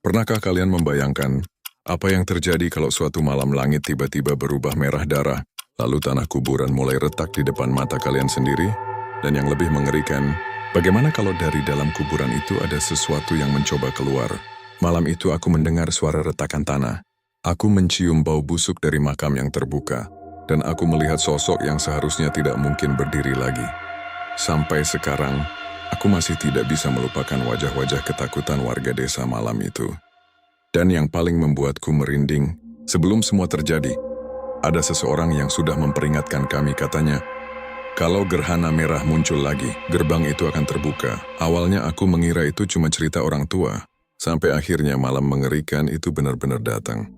Pernahkah kalian membayangkan apa yang terjadi kalau suatu malam langit tiba-tiba berubah merah darah, lalu tanah kuburan mulai retak di depan mata kalian sendiri? Dan yang lebih mengerikan, bagaimana kalau dari dalam kuburan itu ada sesuatu yang mencoba keluar? Malam itu aku mendengar suara retakan tanah. Aku mencium bau busuk dari makam yang terbuka, dan aku melihat sosok yang seharusnya tidak mungkin berdiri lagi. Sampai sekarang, aku masih tidak bisa melupakan wajah-wajah ketakutan warga desa malam itu. Dan yang paling membuatku merinding, sebelum semua terjadi, ada seseorang yang sudah memperingatkan kami, katanya, kalau gerhana merah muncul lagi, gerbang itu akan terbuka. Awalnya aku mengira itu cuma cerita orang tua, sampai akhirnya malam mengerikan itu benar-benar datang.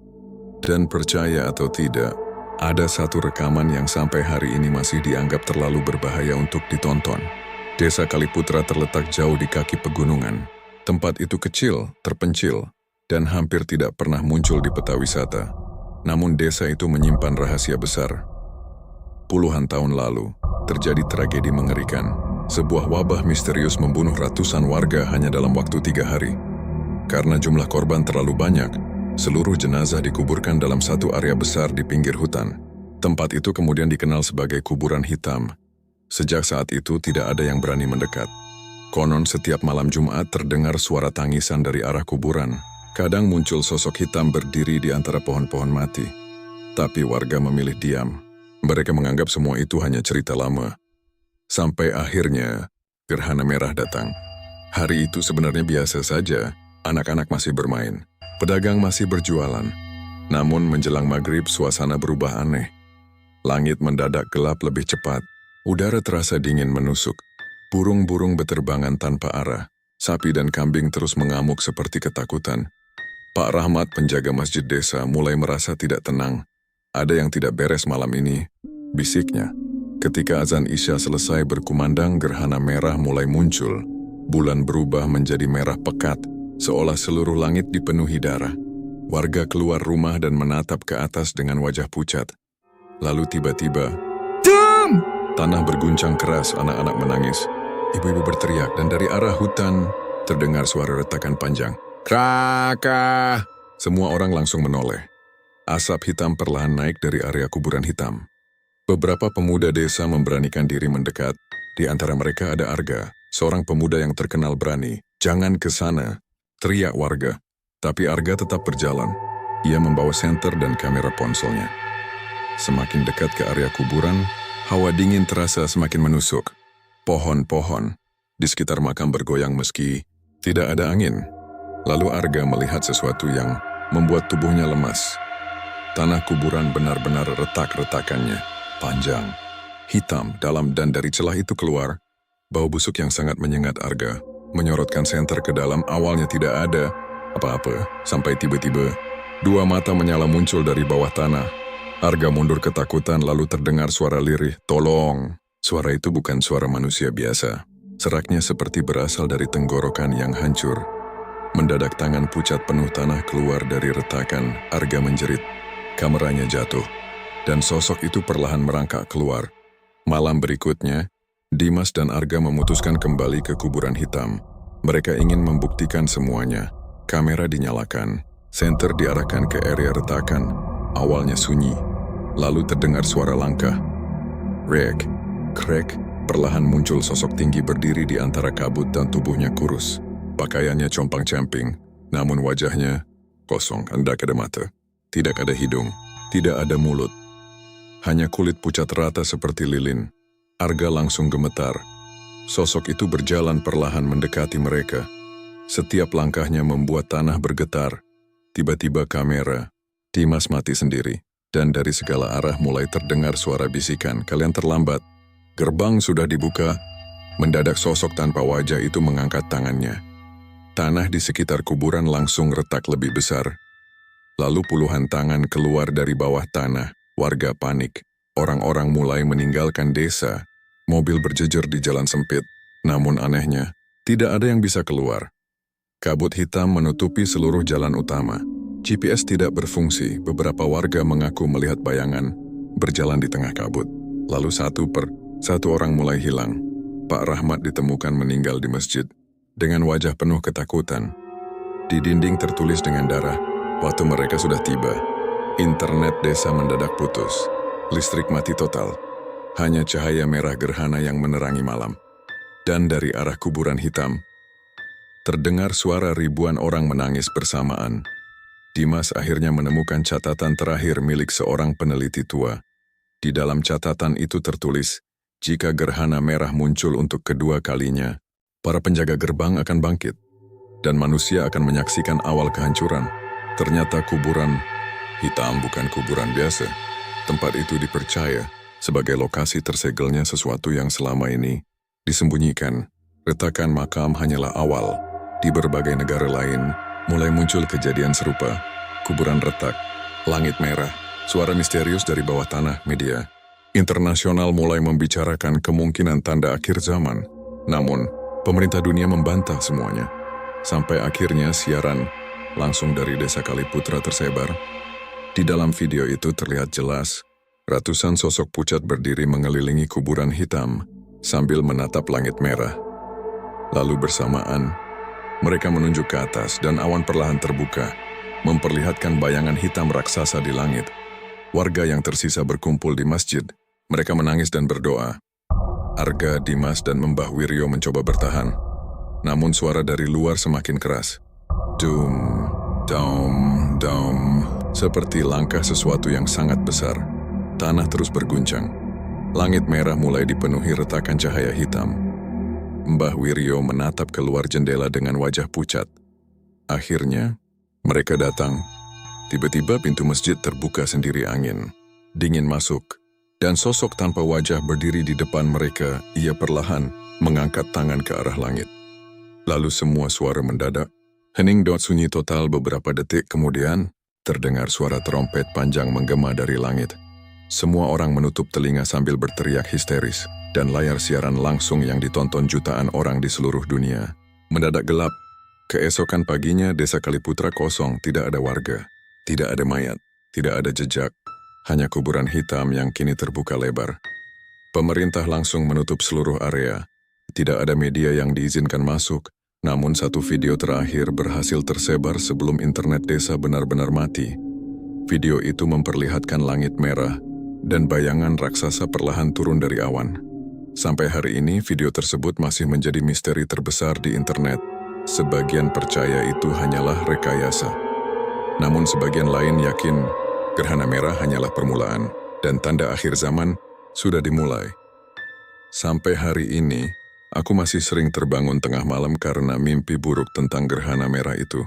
Dan percaya atau tidak, ada satu rekaman yang sampai hari ini masih dianggap terlalu berbahaya untuk ditonton. Desa Kaliputra terletak jauh di kaki pegunungan. Tempat itu kecil, terpencil, dan hampir tidak pernah muncul di peta wisata. Namun desa itu menyimpan rahasia besar. Puluhan tahun lalu, terjadi tragedi mengerikan. Sebuah wabah misterius membunuh ratusan warga hanya dalam waktu 3 hari. Karena jumlah korban terlalu banyak, seluruh jenazah dikuburkan dalam satu area besar di pinggir hutan. Tempat itu kemudian dikenal sebagai kuburan hitam. Sejak saat itu tidak ada yang berani mendekat. Konon setiap malam Jumat terdengar suara tangisan dari arah kuburan. Kadang muncul sosok hitam berdiri di antara pohon-pohon mati. Tapi warga memilih diam. Mereka menganggap semua itu hanya cerita lama. Sampai akhirnya, gerhana merah datang. Hari itu sebenarnya biasa saja. Anak-anak masih bermain. Pedagang masih berjualan. Namun menjelang maghrib suasana berubah aneh. Langit mendadak gelap lebih cepat. Udara terasa dingin menusuk. Burung-burung beterbangan tanpa arah. Sapi dan kambing terus mengamuk seperti ketakutan. Pak Rahmat, penjaga masjid desa, mulai merasa tidak tenang. Ada yang tidak beres malam ini, bisiknya. Ketika azan Isya selesai berkumandang, gerhana merah mulai muncul. Bulan berubah menjadi merah pekat, seolah seluruh langit dipenuhi darah. Warga keluar rumah dan menatap ke atas dengan wajah pucat. Lalu tiba-tiba, tanah berguncang keras, anak-anak menangis. Ibu-ibu berteriak, dan dari arah hutan terdengar suara retakan panjang. Kraka! Semua orang langsung menoleh. Asap hitam perlahan naik dari area kuburan hitam. Beberapa pemuda desa memberanikan diri mendekat. Di antara mereka ada Arga, seorang pemuda yang terkenal berani. Jangan ke sana, teriak warga. Tapi Arga tetap berjalan. Ia membawa senter dan kamera ponselnya. Semakin dekat ke area kuburan, hawa dingin terasa semakin menusuk. Pohon-pohon di sekitar makam bergoyang meski tidak ada angin. Lalu Arga melihat sesuatu yang membuat tubuhnya lemas. Tanah kuburan benar-benar retak-retakannya, panjang, hitam, dalam, dan dari celah itu keluar bau busuk yang sangat menyengat Arga. Menyorotkan senter ke dalam, awalnya tidak ada apa-apa, sampai tiba-tiba 2 mata menyala muncul dari bawah tanah. Arga mundur ketakutan, lalu terdengar suara lirih, "Tolong!" Suara itu bukan suara manusia biasa. Seraknya seperti berasal dari tenggorokan yang hancur. Mendadak tangan pucat penuh tanah keluar dari retakan. Arga menjerit. Kameranya jatuh. Dan sosok itu perlahan merangkak keluar. Malam berikutnya, Dimas dan Arga memutuskan kembali ke kuburan hitam. Mereka ingin membuktikan semuanya. Kamera dinyalakan. Senter diarahkan ke area retakan. Awalnya sunyi. Lalu terdengar suara langkah. Rek, krek, perlahan muncul sosok tinggi berdiri di antara kabut dan tubuhnya kurus. Pakaiannya compang-camping, namun wajahnya kosong, hendak ada mata. Tidak ada hidung, tidak ada mulut. Hanya kulit pucat rata seperti lilin. Arga langsung gemetar. Sosok itu berjalan perlahan mendekati mereka. Setiap langkahnya membuat tanah bergetar. Tiba-tiba kamera, Dimas mati sendiri. Dan dari segala arah mulai terdengar suara bisikan, "Kalian terlambat. Gerbang sudah dibuka." Mendadak sosok tanpa wajah itu mengangkat tangannya. Tanah di sekitar kuburan langsung retak lebih besar. Lalu puluhan tangan keluar dari bawah tanah. Warga panik. Orang-orang mulai meninggalkan desa. Mobil berjejer di jalan sempit. Namun anehnya, tidak ada yang bisa keluar. Kabut hitam menutupi seluruh jalan utama. GPS tidak berfungsi. Beberapa warga mengaku melihat bayangan berjalan di tengah kabut. Lalu satu orang mulai hilang. Pak Rahmat ditemukan meninggal di masjid dengan wajah penuh ketakutan. Di dinding tertulis dengan darah, waktu mereka sudah tiba. Internet desa mendadak putus. Listrik mati total. Hanya cahaya merah gerhana yang menerangi malam. Dan dari arah kuburan hitam, terdengar suara ribuan orang menangis bersamaan. Dimas akhirnya menemukan catatan terakhir milik seorang peneliti tua. Di dalam catatan itu tertulis, jika gerhana merah muncul untuk kedua kalinya, para penjaga gerbang akan bangkit, dan manusia akan menyaksikan awal kehancuran. Ternyata kuburan hitam bukan kuburan biasa. Tempat itu dipercaya sebagai lokasi tersegelnya sesuatu yang selama ini disembunyikan. Retakan makam hanyalah awal. Di berbagai negara lain, mulai muncul kejadian serupa. Kuburan retak, langit merah, suara misterius dari bawah tanah. Media internasional mulai membicarakan kemungkinan tanda akhir zaman. Namun, pemerintah dunia membantah semuanya. Sampai akhirnya siaran langsung dari desa Kaliputra tersebar. Di dalam video itu terlihat jelas, ratusan sosok pucat berdiri mengelilingi kuburan hitam sambil menatap langit merah. Lalu bersamaan, mereka menunjuk ke atas dan awan perlahan terbuka, memperlihatkan bayangan hitam raksasa di langit. Warga yang tersisa berkumpul di masjid. Mereka menangis dan berdoa. Arga, Dimas, dan Mbah Wiryo mencoba bertahan. Namun suara dari luar semakin keras. Dum, dum, dum. Seperti langkah sesuatu yang sangat besar. Tanah terus berguncang. Langit merah mulai dipenuhi retakan cahaya hitam. Mbah Wiryo menatap keluar jendela dengan wajah pucat. Akhirnya, mereka datang. Tiba-tiba pintu masjid terbuka sendiri angin. Dingin masuk. Dan sosok tanpa wajah berdiri di depan mereka. Ia perlahan mengangkat tangan ke arah langit. Lalu semua suara mendadak. Hening dot sunyi total. Beberapa detik kemudian, terdengar suara trompet panjang menggema dari langit. Semua orang menutup telinga sambil berteriak histeris. Dan layar siaran langsung yang ditonton jutaan orang di seluruh dunia mendadak gelap. Keesokan paginya, desa Kaliputra kosong, tidak ada warga, tidak ada mayat, tidak ada jejak, hanya kuburan hitam yang kini terbuka lebar. Pemerintah langsung menutup seluruh area. Tidak ada media yang diizinkan masuk, namun satu video terakhir berhasil tersebar sebelum internet desa benar-benar mati. Video itu memperlihatkan langit merah dan bayangan raksasa perlahan turun dari awan. Sampai hari ini, video tersebut masih menjadi misteri terbesar di internet. Sebagian percaya itu hanyalah rekayasa. Namun sebagian lain yakin gerhana merah hanyalah permulaan dan tanda akhir zaman sudah dimulai. Sampai hari ini, aku masih sering terbangun tengah malam karena mimpi buruk tentang gerhana merah itu.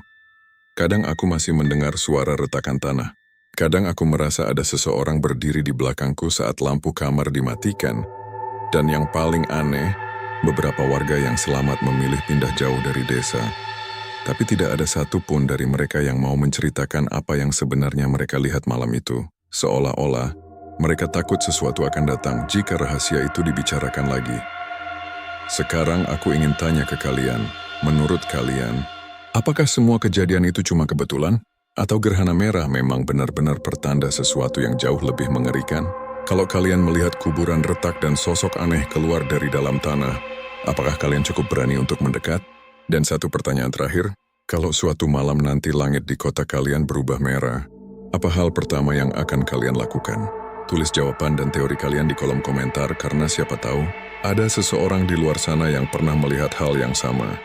Kadang aku masih mendengar suara retakan tanah. Kadang aku merasa ada seseorang berdiri di belakangku saat lampu kamar dimatikan. Dan yang paling aneh, beberapa warga yang selamat memilih pindah jauh dari desa. Tapi tidak ada satupun dari mereka yang mau menceritakan apa yang sebenarnya mereka lihat malam itu. Seolah-olah, mereka takut sesuatu akan datang jika rahasia itu dibicarakan lagi. Sekarang aku ingin tanya ke kalian, menurut kalian, apakah semua kejadian itu cuma kebetulan? Atau gerhana merah memang benar-benar pertanda sesuatu yang jauh lebih mengerikan? Kalau kalian melihat kuburan retak dan sosok aneh keluar dari dalam tanah, apakah kalian cukup berani untuk mendekat? Dan satu pertanyaan terakhir, kalau suatu malam nanti langit di kota kalian berubah merah, apa hal pertama yang akan kalian lakukan? Tulis jawaban dan teori kalian di kolom komentar karena siapa tahu, ada seseorang di luar sana yang pernah melihat hal yang sama.